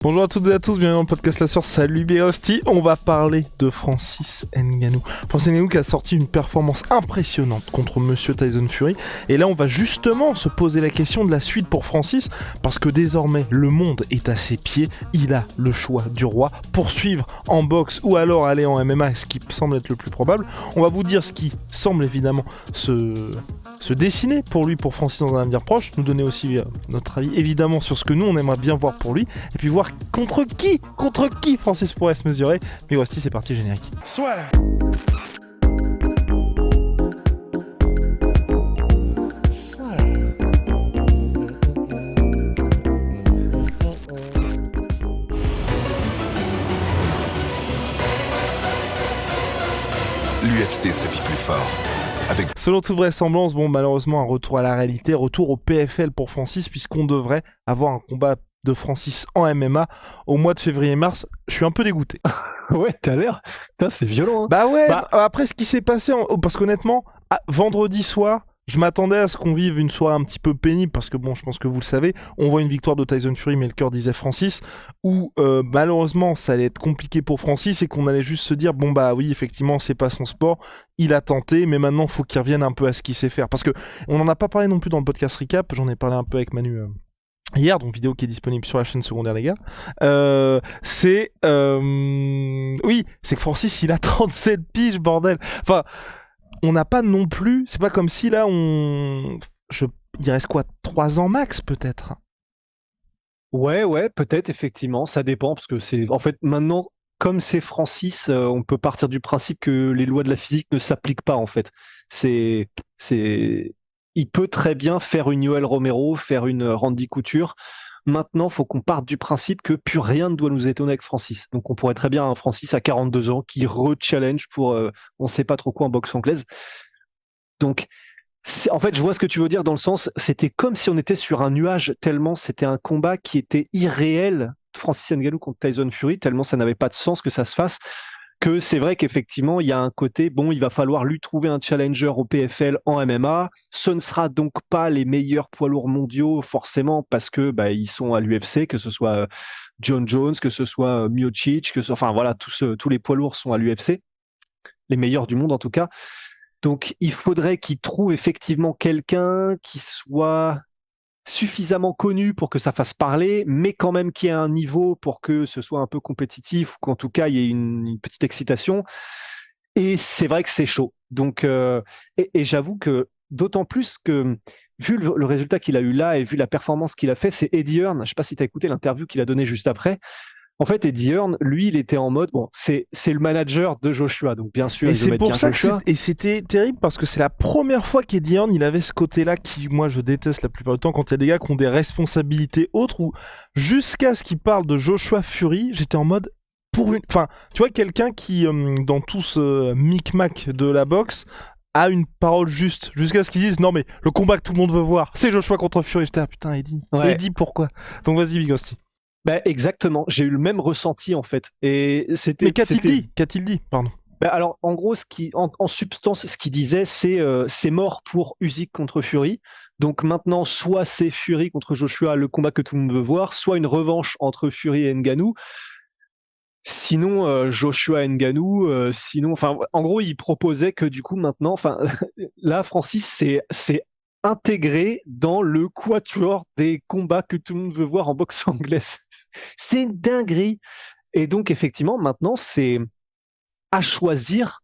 Bonjour à toutes et à tous, bienvenue dans le podcast La Source, salut Birosti. On va parler de Francis Ngannou. Francis Ngannou qui a sorti une performance impressionnante contre Monsieur Tyson Fury. Et là on va justement se poser la question de la suite pour Francis, parce que désormais le monde est à ses pieds, il a le choix du roi, poursuivre en boxe ou alors aller en MMA, ce qui semble être le plus probable. On va vous dire ce qui semble évidemment se dessiner pour lui, pour Francis dans un avenir proche, nous donner aussi notre avis évidemment sur ce que nous on aimerait bien voir pour lui, et puis voir contre qui Francis pourrait se mesurer. Mais voici, c'est parti, générique. Soit. L'UFC se vit plus fort. Selon toute vraisemblance, malheureusement un retour à la réalité, retour au PFL pour Francis, puisqu'on devrait avoir un combat de Francis en MMA au mois de février-mars. Je suis un peu dégoûté. Ouais, t'as l'air. Putain, c'est violent. Hein. Bah ouais, après ce qui s'est passé, parce qu'honnêtement, vendredi soir, je m'attendais à ce qu'on vive une soirée un petit peu pénible, parce que je pense que vous le savez, on voit une victoire de Tyson Fury, mais le cœur disait Francis, où malheureusement ça allait être compliqué pour Francis, et qu'on allait juste se dire, oui, effectivement, c'est pas son sport, il a tenté, mais maintenant il faut qu'il revienne un peu à ce qu'il sait faire. Parce que on n'en a pas parlé non plus dans le podcast recap, j'en ai parlé un peu avec Manu hier, donc vidéo qui est disponible sur la chaîne secondaire les gars, c'est que Francis il a 37 piges, bordel. Enfin, on n'a pas non plus, c'est pas comme si là il reste quoi, 3 ans max peut-être. Ouais, peut-être effectivement, ça dépend, parce que c'est en fait maintenant, comme c'est Francis, on peut partir du principe que les lois de la physique ne s'appliquent pas en fait. Il peut très bien faire une Yoel Romero, faire une Randy Couture. Maintenant, il faut qu'on parte du principe que plus rien ne doit nous étonner avec Francis. Donc on pourrait très bien un Francis à 42 ans qui re-challenge pour on sait pas trop quoi en boxe anglaise. Donc en fait, je vois ce que tu veux dire dans le sens, c'était comme si on était sur un nuage, tellement c'était un combat qui était irréel, Francis Ngannou contre Tyson Fury, tellement ça n'avait pas de sens que ça se fasse, que c'est vrai qu'effectivement, il y a un côté, il va falloir lui trouver un challenger au PFL en MMA. Ce ne sera donc pas les meilleurs poids lourds mondiaux, forcément, parce que ils sont à l'UFC, que ce soit John Jones, que ce soit Miocic, tous les poids lourds sont à l'UFC, les meilleurs du monde en tout cas. Donc, il faudrait qu'il trouve effectivement quelqu'un qui soit suffisamment connu pour que ça fasse parler, mais quand même qui ait un niveau pour que ce soit un peu compétitif, ou qu'en tout cas, il y ait une petite excitation. Et c'est vrai que c'est chaud. Donc, et j'avoue que d'autant plus que, vu le résultat qu'il a eu là et vu la performance qu'il a fait, c'est Eddie Hearn. Je ne sais pas si tu as écouté l'interview qu'il a donnée juste après. En fait, Eddie Hearn, lui, il était en mode, c'est le manager de Joshua, donc bien sûr, et il veut c'est mettre pour bien ça Joshua. Et c'était terrible, parce que c'est la première fois qu'Eddie Hearn, il avait ce côté-là qui, moi, je déteste la plupart du temps, quand il y a des gars qui ont des responsabilités autres, ou jusqu'à ce qu'il parle de Joshua Fury, j'étais en mode, enfin, tu vois, quelqu'un qui, dans tout ce micmac de la boxe, a une parole juste, jusqu'à ce qu'ils disent, non mais, le combat que tout le monde veut voir, c'est Joshua contre Fury. J'étais, putain, Eddie, Ouais. Eddie, pourquoi? Donc vas-y, Bigosti. Exactement, j'ai eu le même ressenti en fait. Et c'était. Mais qu'a-t-il dit? Pardon. Alors, en gros, en substance, ce qu'il disait, c'est mort pour Usyk contre Fury. Donc maintenant, soit c'est Fury contre Joshua, le combat que tout le monde veut voir, soit une revanche entre Fury et Ngannou. Sinon, Joshua et Ngannou, en gros, il proposait que du coup, maintenant, là, Francis, c'est intégré dans le quatuor des combats que tout le monde veut voir en boxe anglaise. C'est une dinguerie. Et donc, effectivement, maintenant, c'est à choisir,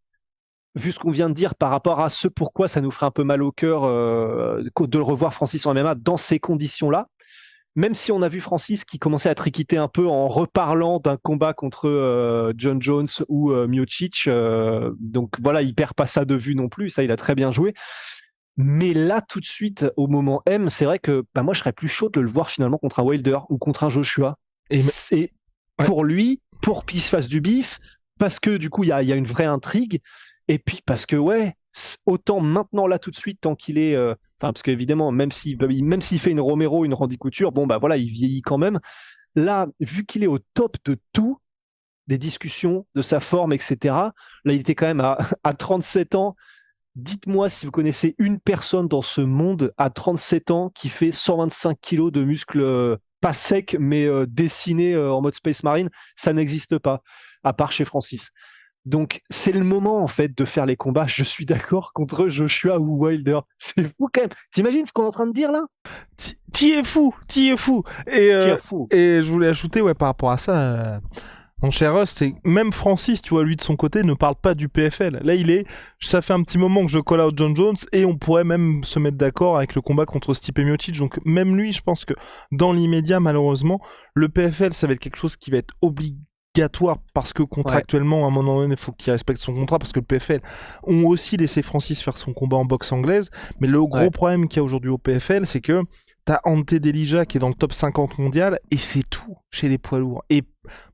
vu ce qu'on vient de dire par rapport à ce pourquoi ça nous ferait un peu mal au cœur de le revoir Francis en MMA dans ces conditions-là. Même si on a vu Francis qui commençait à triquiter un peu en reparlant d'un combat contre John Jones ou Miocic. Donc voilà, il perd pas ça de vue non plus. Ça, il a très bien joué. Mais là, tout de suite, au moment M, c'est vrai que moi, je serais plus chaud de le voir finalement contre un Wilder ou contre un Joshua. Et c'est pour lui, pour qu'il se fasse du bif, parce que du coup, il y a une vraie intrigue. Et puis parce que, autant maintenant, là, tout de suite, tant qu'il est... parce qu'évidemment, même s'il fait une Romero, une Randy Couture, il vieillit quand même. Là, vu qu'il est au top de tout, des discussions, de sa forme, etc., là, il était quand même à 37 ans. Dites-moi si vous connaissez une personne dans ce monde à 37 ans qui fait 125 kilos de muscles pas sec, mais dessiné en mode Space Marine, ça n'existe pas, à part chez Francis. Donc, c'est le moment, en fait, de faire les combats. Je suis d'accord contre Joshua ou Wilder. C'est fou, quand même. T'imagines ce qu'on est en train de dire, là? T'y es fou, t'y es fou. Et, C'est fou. et je voulais ajouter, ouais, par rapport à ça, mon cher Russ, c'est même Francis, tu vois, lui de son côté, ne parle pas du PFL. Là, ça fait un petit moment que je call out John Jones et on pourrait même se mettre d'accord avec le combat contre Stipe Miocic. Donc, même lui, je pense que dans l'immédiat, malheureusement, le PFL, ça va être quelque chose qui va être obligatoire parce que contractuellement, à un moment donné, il faut qu'il respecte son contrat parce que le PFL ont aussi laissé Francis faire son combat en boxe anglaise. Mais le gros problème qu'il y a aujourd'hui au PFL, c'est que t'as Ante Delija qui est dans le top 50 mondial et c'est tout chez les poids lourds. Et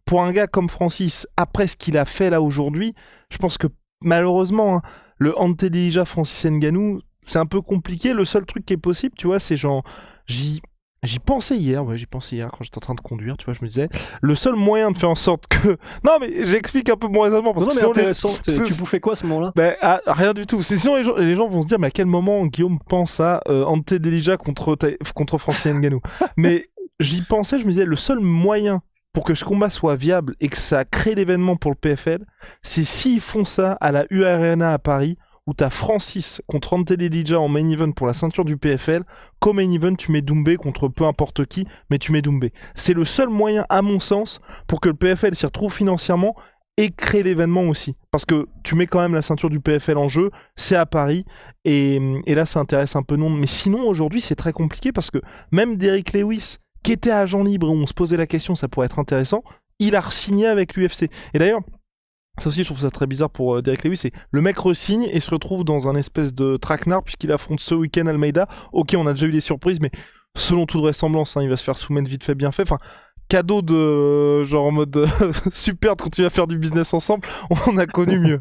pour un gars comme Francis, après ce qu'il a fait là aujourd'hui, je pense que malheureusement, hein, le Ante Delija Francis Ngannou, c'est un peu compliqué. Le seul truc qui est possible, tu vois, c'est genre, j'y pensais hier, quand j'étais en train de conduire, tu vois, je me disais, le seul moyen de faire en sorte que... Non, mais j'explique un peu mon raisonnement. Parce non, que mais intéressant, tu bouffais quoi à ce moment-là? Rien du tout. Sinon, les gens vont se dire, mais à quel moment Guillaume pense à Ante Delija contre Francis Ngannou? Mais j'y pensais, je me disais, le seul moyen pour que ce combat soit viable et que ça crée l'événement pour le PFL, c'est s'ils font ça à la U Arena à Paris, où t'as Francis contre Ante Delija en main event pour la ceinture du PFL. Comme main event, tu mets Doumbé contre peu importe qui, mais tu mets Doumbé. C'est le seul moyen, à mon sens, pour que le PFL s'y retrouve financièrement et crée l'événement aussi. Parce que tu mets quand même la ceinture du PFL en jeu, c'est à Paris, et là ça intéresse un peu non. Mais sinon, aujourd'hui, c'est très compliqué parce que même Derrick Lewis, qui était agent libre et où on se posait la question, ça pourrait être intéressant, il a re-signé avec l'UFC. Et d'ailleurs, ça aussi, je trouve ça très bizarre pour Derrick Lewis, c'est le mec re-signe et se retrouve dans un espèce de traquenard puisqu'il affronte ce week-end Almeida. Ok, on a déjà eu des surprises, mais selon toute vraisemblance, hein, il va se faire soumettre vite fait, bien fait. Enfin, cadeau de genre en mode super, de continuer à faire du business ensemble, on a connu mieux.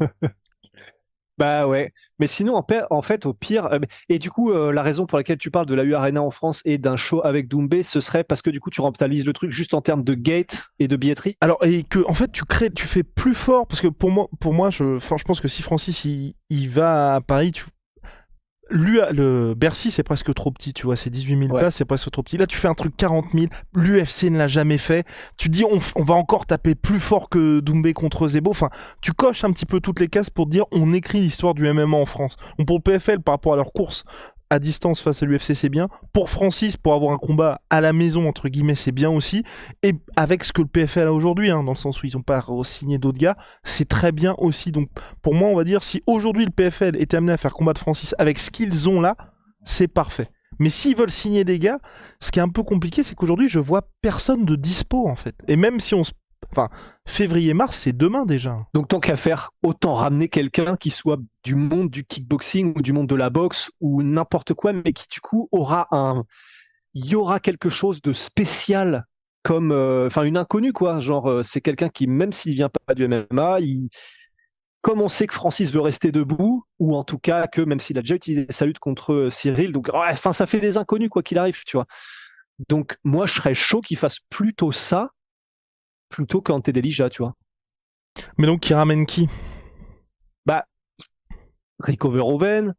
Bah ouais, mais sinon en fait au pire, et du coup la raison pour laquelle tu parles de la U Arena en France et d'un show avec Doumbé, ce serait parce que du coup tu rentabilises le truc juste en termes de gate et de billetterie? Alors, et que en fait tu fais plus fort, parce que pour moi je pense que si Francis il va à Paris, le Bercy c'est presque trop petit, tu vois, c'est 18 000 places, c'est presque trop petit. Là tu fais un truc 40 000, l'UFC ne l'a jamais fait. Tu dis on va encore taper plus fort que Doumbé contre Zebo. Enfin, tu coches un petit peu toutes les cases pour dire on écrit l'histoire du MMA en France. Donc pour le PFL par rapport à leur course à distance face à l'UFC, c'est bien. Pour Francis, pour avoir un combat à la maison, entre guillemets, c'est bien aussi. Et avec ce que le PFL a aujourd'hui, hein, dans le sens où ils n'ont pas signé d'autres gars, c'est très bien aussi. Donc pour moi, on va dire, si aujourd'hui le PFL était amené à faire combattre Francis avec ce qu'ils ont là, c'est parfait. Mais s'ils veulent signer des gars, ce qui est un peu compliqué, c'est qu'aujourd'hui, je vois personne de dispo, en fait. Et même si Enfin, février-mars, c'est demain déjà. Donc tant qu'à faire, autant ramener quelqu'un qui soit du monde du kickboxing ou du monde de la boxe ou n'importe quoi, mais qui du coup il y aura quelque chose de spécial comme, enfin une inconnue quoi. Genre c'est quelqu'un qui même s'il vient pas du MMA, comme on sait que Francis veut rester debout, ou en tout cas que même s'il a déjà utilisé sa lutte contre Cyril, donc enfin ça fait des inconnus quoi qu'il arrive, tu vois. Donc moi je serais chaud qu'il fasse plutôt ça plutôt qu'Ante Delija, tu vois. Mais donc, il ramène qui? Bah, Rico Verhoeven,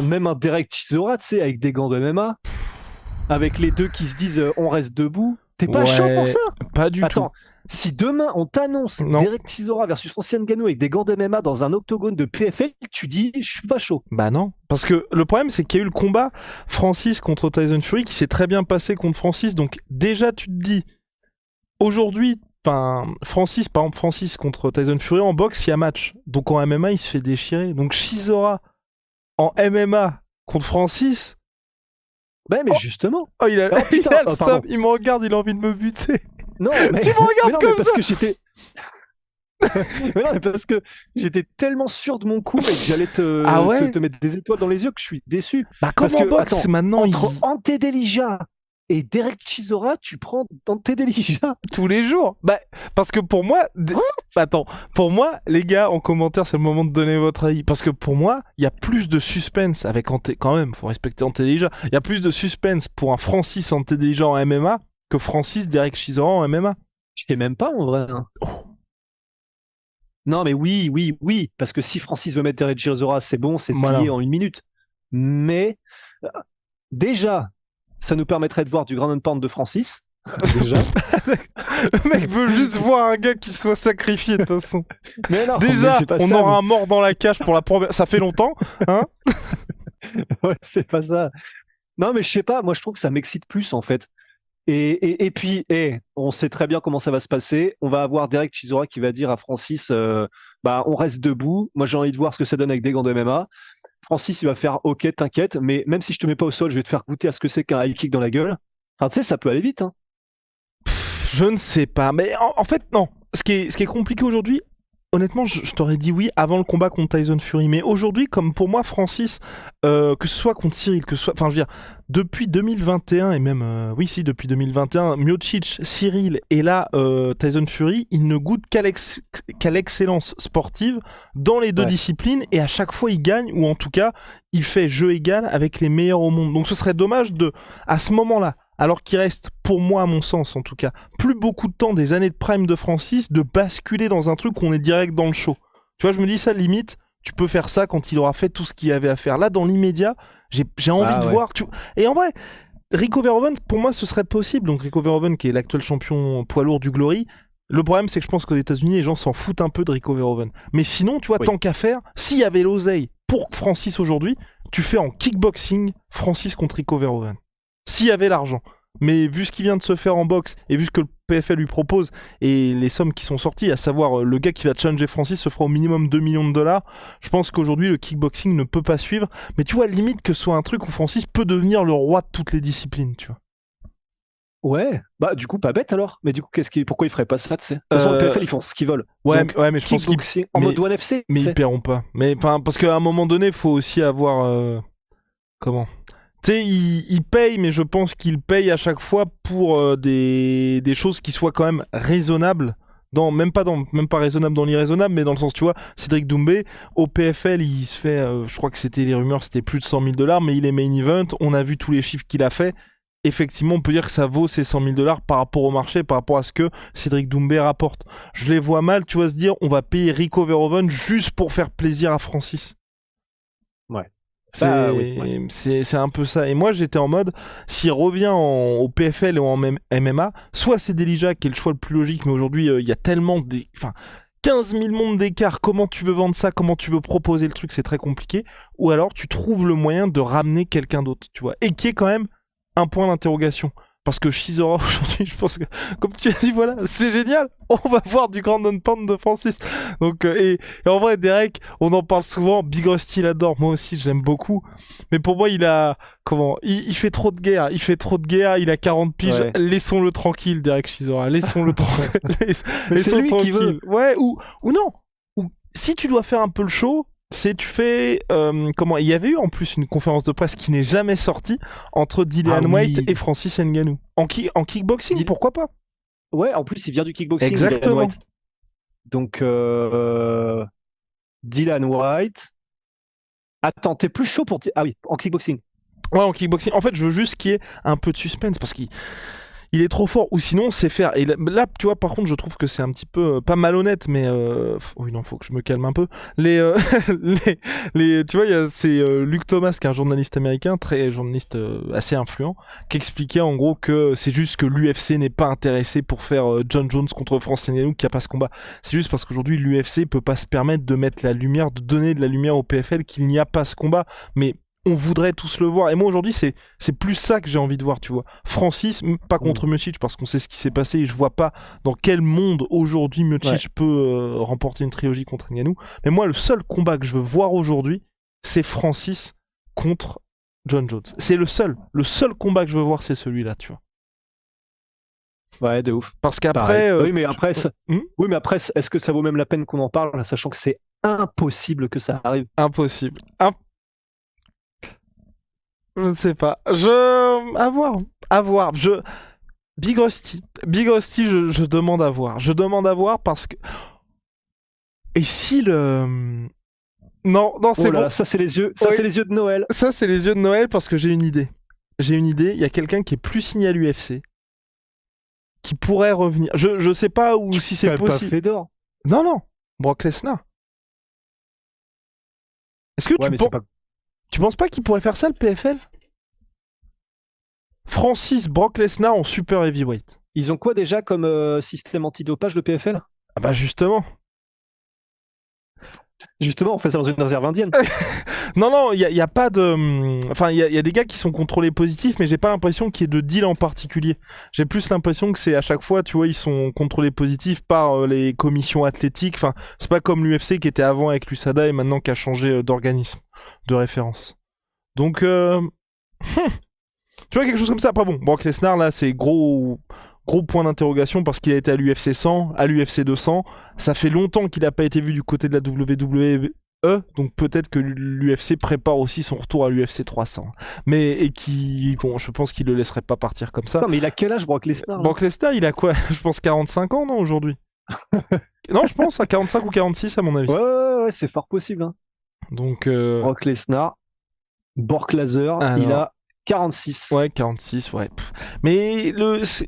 même un Derek Chisora, tu sais, avec des gants de MMA, avec les deux qui se disent on reste debout. T'es pas chaud pour ça? Pas du tout. Attends, si demain on t'annonce Derek Chisora versus Francis Ngannou avec des gants de MMA dans un octogone de PFL, tu dis je suis pas chaud. Bah non. Parce que le problème, c'est qu'il y a eu le combat Francis contre Tyson Fury qui s'est très bien passé contre Francis. Donc déjà, tu te dis, aujourd'hui, Francis contre Tyson Fury en boxe, il y a match. Donc en MMA, il se fait déchirer. Donc Chisora en MMA contre Francis. Ben mais justement. Oh, il a il me regarde, il a envie de me buter. Non, mais tu me regardes comme parce ça. Que j'étais. mais non, mais parce que j'étais tellement sûr de mon coup, mec, que j'allais te mettre des étoiles dans les yeux que je suis déçu. Bah comme en boxe, maintenant entre Ante Delija et Derek Chisora, tu prends Ante Delija tous les jours. Bah parce que pour moi, pour moi, les gars en commentaire, c'est le moment de donner votre avis. Parce que pour moi, il y a plus de suspense avec Ante. Quand même, faut respecter Ante Delija. Il y a plus de suspense pour un Francis Ante Delija en MMA que Francis Derek Chisora en MMA. Je sais même pas en vrai. Hein. Oh. Non mais oui, parce que si Francis veut mettre Derek Chisora, c'est bon, c'est plié en 1 minute. Mais déjà, ça nous permettrait de voir du ground and pound de Francis. déjà. Le mec veut juste voir un gars qui soit sacrifié de toute façon. Mais non, Déjà, mais c'est pas on ça, aura un mort dans la cage pour la première. Ça fait longtemps, hein? ouais, c'est pas ça. Non, mais je sais pas, moi je trouve que ça m'excite plus en fait. Et puis, on sait très bien comment ça va se passer. On va avoir Derek Chisora qui va dire à Francis, bah, on reste debout. Moi, j'ai envie de voir ce que ça donne avec des gants de MMA. Francis, il va faire, ok, t'inquiète, mais même si je te mets pas au sol, je vais te faire goûter à ce que c'est qu'un high kick dans la gueule. Enfin, tu sais, ça peut aller vite, hein. Je ne sais pas. Mais en fait, non. Ce qui est compliqué aujourd'hui, honnêtement, je t'aurais dit oui avant le combat contre Tyson Fury. Mais aujourd'hui, comme pour moi, Francis, que ce soit contre Cyril, que ce soit. Enfin, je veux dire, depuis 2021, et même. Oui, si, depuis 2021, Miocic, Cyril et là, Tyson Fury, il ne goûte qu'à l'excellence sportive dans les deux disciplines. Et à chaque fois, il gagne, ou en tout cas, il fait jeu égal avec les meilleurs au monde. Donc ce serait dommage à ce moment-là, alors qu'il reste, pour moi, à mon sens en tout cas, plus beaucoup de temps des années de prime de Francis, de basculer dans un truc où on est direct dans le show. Tu vois, je me dis ça, limite, tu peux faire ça quand il aura fait tout ce qu'il y avait à faire. Là, dans l'immédiat, j'ai envie de voir. Et en vrai, Rico Verhoeven, pour moi, ce serait possible. Donc Rico Verhoeven, qui est l'actuel champion poids lourd du Glory, le problème, c'est que je pense qu'aux États-Unis, les gens s'en foutent un peu de Rico Verhoeven. Mais sinon, tu vois, tant qu'à faire, s'il y avait l'oseille pour Francis aujourd'hui, tu fais en kickboxing Francis contre Rico Verhoeven. S'il y avait l'argent. Mais vu ce qui vient de se faire en boxe et vu ce que le PFL lui propose et les sommes qui sont sorties, à savoir le gars qui va challenger Francis se fera au minimum 2 millions de dollars, je pense qu'aujourd'hui le kickboxing ne peut pas suivre. Mais tu vois, limite que ce soit un truc où Francis peut devenir le roi de toutes les disciplines, tu vois. Ouais, bah du coup, pas bête alors. Mais du coup, pourquoi ils feraient pas ça, tu sais? De toute façon, le PFL, ils font ce qu'ils veulent. Ouais, Donc, mais je pense qu'ils. en mode One FC. Mais ils paieront pas. Mais parce qu'à un moment donné, il faut aussi avoir. Comment? Tu sais, ils payent, mais je pense qu'ils payent à chaque fois pour des choses qui soient quand même raisonnables. Même pas raisonnable dans l'irraisonnable, mais dans le sens, tu vois, Cédric Doumbé, au PFL, il se fait, je crois que c'était les rumeurs, c'était plus de 100 000 dollars, mais il est main event, on a vu tous les chiffres qu'il a fait. Effectivement, on peut dire que ça vaut ces 100 000 dollars par rapport au marché, par rapport à ce que Cédric Doumbé rapporte. Je les vois mal, tu vois, se dire, on va payer Rico Verhoeven juste pour faire plaisir à Francis. Ouais. C'est un peu ça. Et moi, j'étais en mode, s'il revient au PFL et en MMA, soit c'est Delija qui est le choix le plus logique, mais aujourd'hui, il y a tellement 15 000 mondes d'écart. Comment tu veux vendre ça? Comment tu veux proposer le truc? C'est très compliqué. Ou alors, tu trouves le moyen de ramener quelqu'un d'autre, tu vois. Et qui est quand même un point d'interrogation. Parce que Chisora, aujourd'hui, je pense que, comme tu as dit, voilà, c'est génial. On va voir du Grand Pound de Francis. Donc, et en vrai, Derek, on en parle souvent. Big Rusty l'adore. Moi aussi, j'aime beaucoup. Mais pour moi, il fait trop de guerre. Il fait trop de guerre. Il a 40 piges. Ouais. Laissons-le tranquille, Derek Chisora. Laissons-le tranquille. Laissons-le tranquille. Qui veut. Ouais, ou non. Ou si tu dois faire un peu le show, tu fais il y avait eu en plus une conférence de presse qui n'est jamais sortie entre Dillian White et Francis Ngannou en kickboxing, pourquoi pas? Ouais, en plus il vient du kickboxing. Exactement. Donc Dillian White. Attends, t'es plus chaud pour en kickboxing. Ouais, en kickboxing. En fait, je veux juste qu'il y ait un peu de suspense parce qu'il est trop fort, ou sinon c'est faire. Et là, tu vois, par contre, je trouve que c'est un petit peu pas malhonnête, mais oui, non, faut que je me calme un peu. Tu vois, c'est Luke Thomas, qui est un journaliste américain, journaliste assez influent, qui expliquait en gros que c'est juste que l'UFC n'est pas intéressé pour faire John Jones contre Francis Ngannou, qu'il n'y a pas ce combat. C'est juste parce qu'aujourd'hui l'UFC peut pas se permettre de mettre la lumière, de donner de la lumière au PFL, qu'il n'y a pas ce combat. Mais on voudrait tous le voir. Et moi, aujourd'hui, c'est plus ça que j'ai envie de voir, tu vois. Francis, pas contre Miocic, parce qu'on sait ce qui s'est passé, et je vois pas dans quel monde, aujourd'hui, Miocic peut remporter une trilogie contre Ngannou. Mais moi, le seul combat que je veux voir aujourd'hui, c'est Francis contre John Jones. C'est le seul combat que je veux voir, c'est celui-là, tu vois. Ouais, de ouf. Parce qu'après... oui, mais après, est-ce que ça vaut même la peine qu'on en parle, sachant que c'est impossible que ça arrive? Impossible. Je ne sais pas. À voir. Big Rusty, je demande à voir. Je demande à voir parce que... Et si le... Non, c'est bon. Ça, c'est les yeux. Ça, c'est les yeux de Noël. Ça, c'est les yeux de Noël parce que j'ai une idée. Il y a quelqu'un qui est plus signé à l'UFC, qui pourrait revenir. Je sais pas si c'est possible. Pas Fedor. Non. Brock Lesnar. Est-ce que tu penses pas qu'il pourrait faire ça, le PFL? Francis Brock Lesnar en super heavyweight. Ils ont quoi déjà comme système antidopage, le PFL? Ah bah justement. Justement, on fait ça dans une réserve indienne. Non, il y a pas de... Enfin, il y a des gars qui sont contrôlés positifs, mais j'ai pas l'impression qu'il y ait de deal en particulier. J'ai plus l'impression que c'est à chaque fois, tu vois, ils sont contrôlés positifs par les commissions athlétiques. Enfin, c'est pas comme l'UFC qui était avant avec l'USADA et maintenant qui a changé d'organisme, de référence. Donc, tu vois, quelque chose comme ça. Après, bon, Brock Lesnar, là, c'est gros point d'interrogation parce qu'il a été à l'UFC 100, à l'UFC 200. Ça fait longtemps qu'il n'a pas été vu du côté de la WWE. Donc peut-être que l'UFC prépare aussi son retour à l'UFC 300. Bon, je pense qu'il le laisserait pas partir comme ça. Non, mais il a quel âge, Brock Lesnar? Brock Lesnar, il a quoi? Je pense 45 ans, non, aujourd'hui? Non, je pense à 45 ou 46 à mon avis. Ouais, c'est fort possible. Hein. Donc, Brock Lesnar, Bork Laser, il a 46. Ouais, 46, ouais. Mais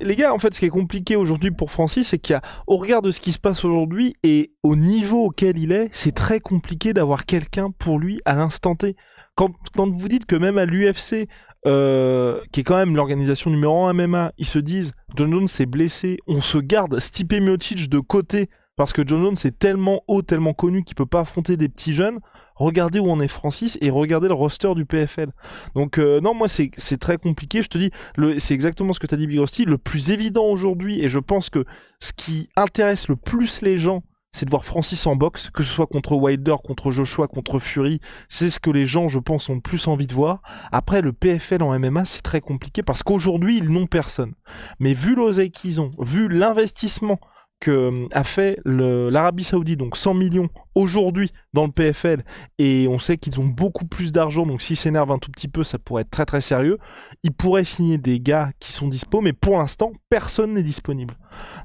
les gars, en fait, ce qui est compliqué aujourd'hui pour Francis, c'est au regard de ce qui se passe aujourd'hui et au niveau auquel il est, c'est très compliqué d'avoir quelqu'un pour lui à l'instant T. Quand vous dites que même à l'UFC, qui est quand même l'organisation numéro 1 MMA, ils se disent John Jones s'est blessé, on se garde Stipe Miocic de côté parce que John Jones est tellement haut, tellement connu qu'il peut pas affronter des petits jeunes. Regardez où en est Francis et regardez le roster du PFL. Donc non, moi c'est très compliqué. Je te dis, c'est exactement ce que tu as dit, Big Rusty. Le plus évident aujourd'hui, et je pense que ce qui intéresse le plus les gens, c'est de voir Francis en boxe, que ce soit contre Wilder, contre Joshua, contre Fury. C'est ce que les gens, je pense, ont le plus envie de voir. Après, le PFL en MMA, c'est très compliqué parce qu'aujourd'hui, ils n'ont personne. Mais vu l'oseille qu'ils ont, vu l'investissement que a fait l'Arabie Saoudite, donc 100 millions aujourd'hui dans le PFL, et on sait qu'ils ont beaucoup plus d'argent, donc s'ils s'énervent un tout petit peu, ça pourrait être très très sérieux. Ils pourraient signer des gars qui sont dispo, mais pour l'instant, personne n'est disponible.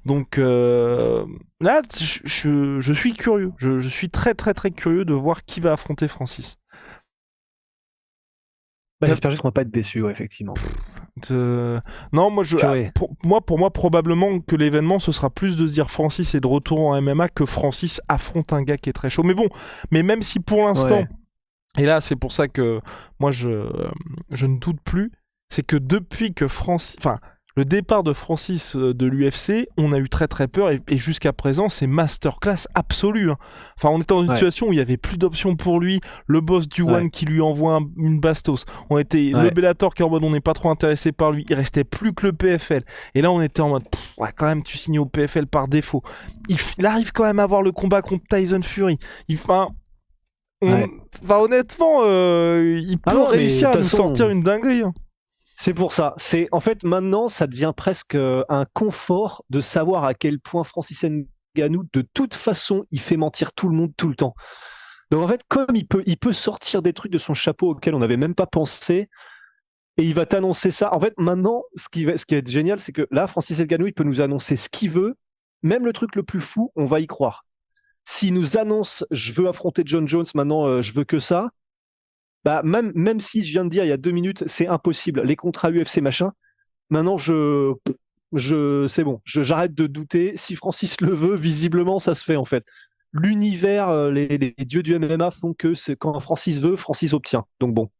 Donc là, je suis curieux. Je suis très très très curieux de voir qui va affronter Francis. J'espère juste qu'on va pas être déçus, ouais, effectivement. Non, pour moi, probablement que l'événement, ce sera plus de se dire Francis est de retour en MMA que Francis affronte un gars qui est très chaud. Mais bon, mais même si pour l'instant, et là, c'est pour ça que moi, je ne doute plus, c'est que depuis que le départ de Francis de l'UFC, on a eu très très peur et jusqu'à présent c'est masterclass absolue. Hein. Enfin, on était dans une situation où il y avait plus d'options pour lui, le boss du One qui lui envoie une bastos. Le Bellator qui est en mode on n'est pas trop intéressé par lui, il restait plus que le PFL. Et là on était en mode quand même tu signes au PFL par défaut. Il arrive quand même à avoir le combat contre Tyson Fury. Honnêtement, il peut réussir à nous sortir une dinguerie. Hein. C'est pour ça. En fait, maintenant, ça devient presque un confort de savoir à quel point Francis Ngannou, de toute façon, il fait mentir tout le monde tout le temps. Donc en fait, comme il peut sortir des trucs de son chapeau auxquels on n'avait même pas pensé, et il va t'annoncer ça. En fait, maintenant, ce qui va être génial, c'est que là, Francis Ngannou, il peut nous annoncer ce qu'il veut, même le truc le plus fou, on va y croire. S'il nous annonce, je veux affronter John Jones, maintenant, je veux que ça. Bah, même si je viens de dire il y a 2 minutes, c'est impossible, les contrats UFC machin, maintenant c'est bon, j'arrête de douter. Si Francis le veut, visiblement ça se fait en fait. L'univers, les dieux du MMA font que quand Francis veut, Francis obtient. Donc bon.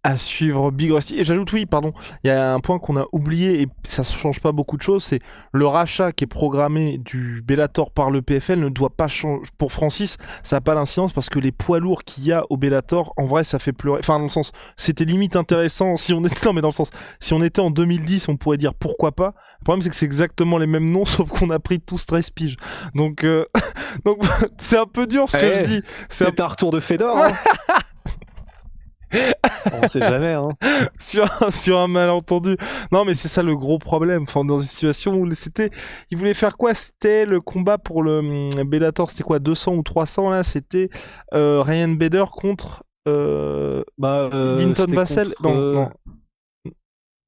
À suivre Big Rusty. Et j'ajoute, oui, pardon, il y a un point qu'on a oublié et ça ne change pas beaucoup de choses, c'est le rachat qui est programmé du Bellator par le PFL ne doit pas changer. Pour Francis, ça n'a pas d'incidence parce que les poids lourds qu'il y a au Bellator, en vrai, ça fait pleurer. Enfin, dans le sens, c'était limite intéressant si on était... Non, mais dans le sens, si on était en 2010, on pourrait dire pourquoi pas. Le problème, c'est que c'est exactement les mêmes noms, sauf qu'on a pris tous 13 piges. Donc, c'est un peu dur ce que je dis. C'est un retour de Fedor, hein. On sait jamais, hein. sur un malentendu. Non, mais c'est ça le gros problème. Enfin, dans une situation où il voulait faire quoi? C'était le combat pour le Bellator. C'était quoi, 200 ou 300 là? C'était Ryan Bader contre Linton Vassell. Non.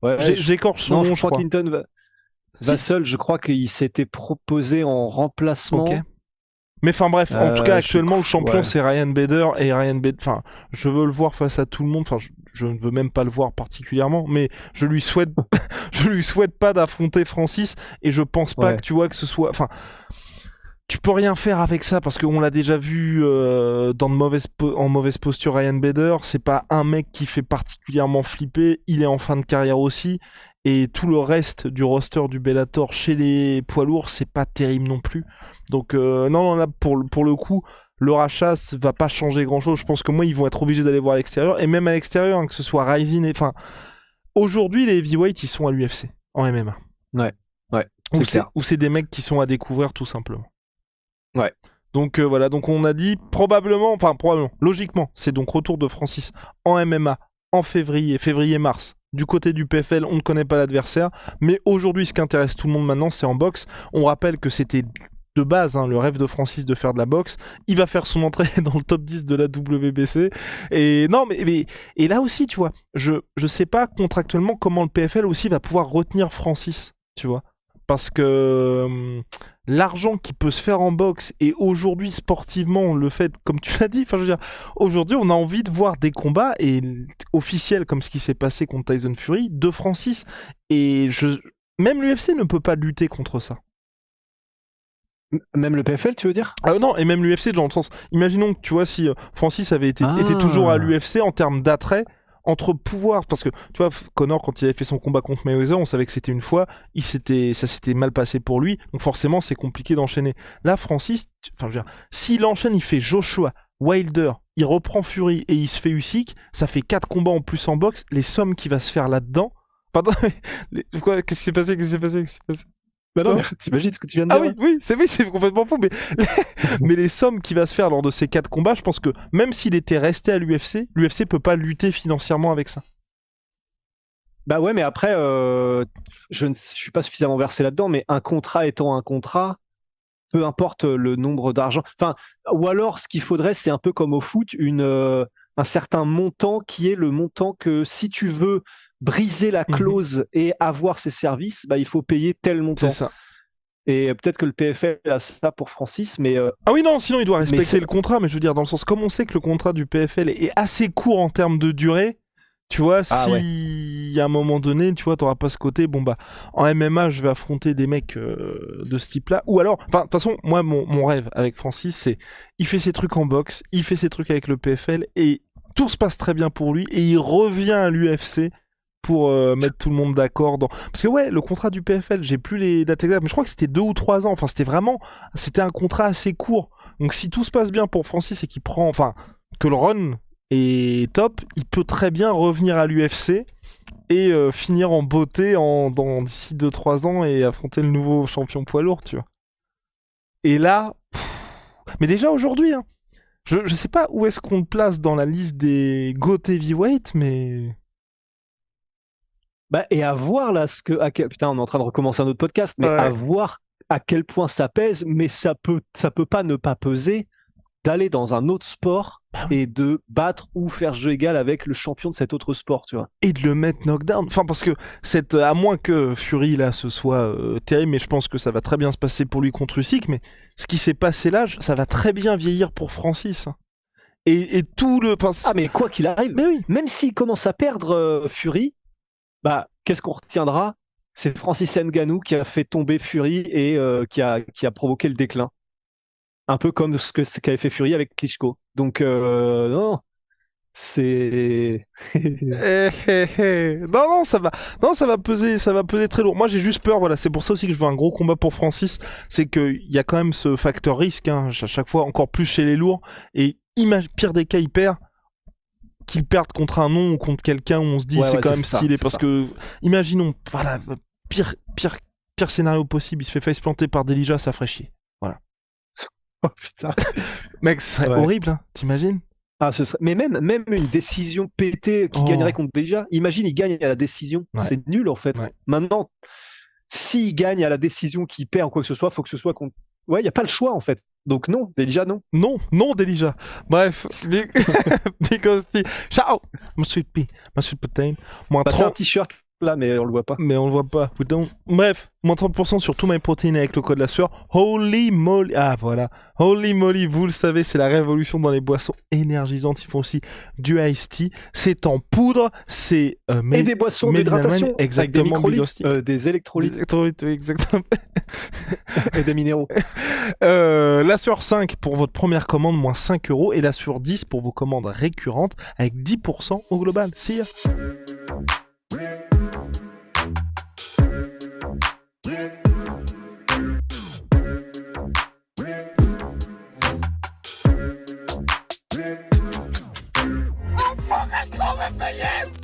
Ouais, j'écorche son nom. Je crois que Linton Vassell, je crois qu'il s'était proposé en remplacement. Ok. Mais enfin bref, en tout cas actuellement le champion c'est Ryan Bader et Ryan Bader. Enfin, je veux le voir face à tout le monde. Enfin, je ne veux même pas le voir particulièrement, mais je lui souhaite pas d'affronter Francis et je pense pas que tu vois que ce soit. Enfin, tu peux rien faire avec ça parce qu'on l'a déjà vu en mauvaise posture. Ryan Bader, c'est pas un mec qui fait particulièrement flipper. Il est en fin de carrière aussi et tout le reste du roster du Bellator chez les poids lourds, c'est pas terrible non plus. Donc non, là pour le coup, le rachat va pas changer grand chose. Je pense que moi ils vont être obligés d'aller voir à l'extérieur, et même à l'extérieur, hein, que ce soit Rising, enfin aujourd'hui les heavyweights ils sont à l'UFC en MMA. Ouais, Ou c'est des mecs qui sont à découvrir tout simplement. Ouais. Donc voilà, donc on a dit probablement, logiquement, c'est donc retour de Francis en MMA en février-mars. Du côté du PFL, on ne connaît pas l'adversaire, mais aujourd'hui, ce qui intéresse tout le monde maintenant, c'est en boxe. On rappelle que c'était de base le rêve de Francis de faire de la boxe. Il va faire son entrée dans le top 10 de la WBC. Et non, mais et là aussi, tu vois, je sais pas contractuellement comment le PFL aussi va pouvoir retenir Francis, tu vois. Parce que l'argent qui peut se faire en boxe, et aujourd'hui sportivement, le fait, comme tu l'as dit, aujourd'hui on a envie de voir des combats officiels comme ce qui s'est passé contre Tyson Fury de Francis, et même l'UFC ne peut pas lutter contre ça. Même le PFL, tu veux dire? Non, et même l'UFC, dans le sens, imaginons que tu vois si Francis avait était toujours à l'UFC en termes d'attrait, entre pouvoir, parce que tu vois, Conor, quand il avait fait son combat contre Mayweather, on savait que c'était une fois, ça s'était mal passé pour lui, donc forcément c'est compliqué d'enchaîner. Là, Francis, s'il enchaîne, il fait Joshua, Wilder, il reprend Fury et il se fait Usyk, ça fait 4 combats en plus en boxe, les sommes qu'il va se faire là-dedans. Pardon, qu'est-ce qui s'est passé? Bah non, mais t'imagines ce que tu viens de dire? Oui, c'est complètement fou, mais les sommes qu'il va se faire lors de ces 4 combats, je pense que même s'il était resté à l'UFC peut pas lutter financièrement avec ça. Bah ouais, mais après, je suis pas suffisamment versé là-dedans, mais un contrat étant un contrat, peu importe le nombre d'argent. Enfin, ou alors, ce qu'il faudrait, c'est un peu comme au foot, un certain montant qui est le montant que si tu veux briser la clause et avoir ses services, bah, il faut payer tel montant. C'est ça. Et peut-être que le PFL a ça pour Francis, mais... Ah oui, non, sinon il doit respecter le contrat, mais je veux dire, dans le sens, comme on sait que le contrat du PFL est assez court en termes de durée, tu vois, si à un moment donné, tu vois, t'auras pas ce côté, bon bah, en MMA, je vais affronter des mecs de ce type-là, ou alors, enfin, de toute façon, moi, mon rêve avec Francis, c'est, il fait ses trucs en boxe, il fait ses trucs avec le PFL, et tout se passe très bien pour lui, et il revient à l'UFC pour mettre tout le monde d'accord parce que ouais, le contrat du PFL, j'ai plus les dates exactes, mais je crois que c'était 2 ou 3 ans, enfin c'était un contrat assez court, donc si tout se passe bien pour Francis et qu'il prend, enfin que le run est top, il peut très bien revenir à l'UFC et finir en beauté d'ici 2-3 ans et affronter le nouveau champion poids lourd, tu vois. Et là, mais déjà aujourd'hui, je sais pas où est-ce qu'on le place dans la liste des GOAT heavyweight, mais... Bah, et à voir là putain, on est en train de recommencer un autre podcast, mais à voir à quel point ça pèse, mais ça peut pas ne pas peser d'aller dans un autre sport et de battre ou faire jeu égal avec le champion de cet autre sport, tu vois. Et de le mettre knockdown. Enfin, parce que à moins que Fury là ce soit terrible, mais je pense que ça va très bien se passer pour lui contre Usyk, mais ce qui s'est passé là, ça va très bien vieillir pour Francis. Et tout le... mais quoi qu'il arrive, mais oui. Même s'il commence à perdre Fury, bah, qu'est-ce qu'on retiendra? C'est Francis Ngannou qui a fait tomber Fury et qui a provoqué le déclin. Un peu comme ce qu'avait fait Fury avec Klitschko. Donc, non, c'est... non, ça va peser très lourd. Moi, j'ai juste peur, voilà, c'est pour ça aussi que je veux un gros combat pour Francis, c'est qu'il y a quand même ce facteur risque, à chaque fois, encore plus chez les lourds, et pire des cas, il perd, qu'ils perdent contre un nom ou contre quelqu'un où on se dit c'est quand même stylé, parce que imaginons, voilà, pire scénario possible, il se fait face planter par Delija, ça ferait chier, voilà. Oh putain. Mec, ce serait horrible, t'imagines? Mais même une décision pétée qui gagnerait contre Delija, imagine il gagne à la décision, c'est nul en fait. Maintenant, s'il gagne à la décision, qu'il perd ou quoi que ce soit, faut que ce soit contre... Ouais, il n'y a pas le choix en fait. Donc non, Delija, non. Non, Delija. Bref, because ciao, mon sweet pea, mon sweet protein. C'est un t-shirt là, mais on le voit pas. Bref, moins 30% sur tout MyProtein avec le code la sueur. Holy moly. Ah voilà. Holy moly, vous le savez, c'est la révolution dans les boissons énergisantes. Ils font aussi du iced tea. C'est en poudre. C'est et des boissons d'hydratation. Exactement. Des électrolytes. Des électrolytes, oui, exactement. Et des minéraux. La sueur 5 pour votre première commande, moins 5€. Et la sueur 10 pour vos commandes récurrentes avec 10% au global. See ya. On pourrait qu'on me payer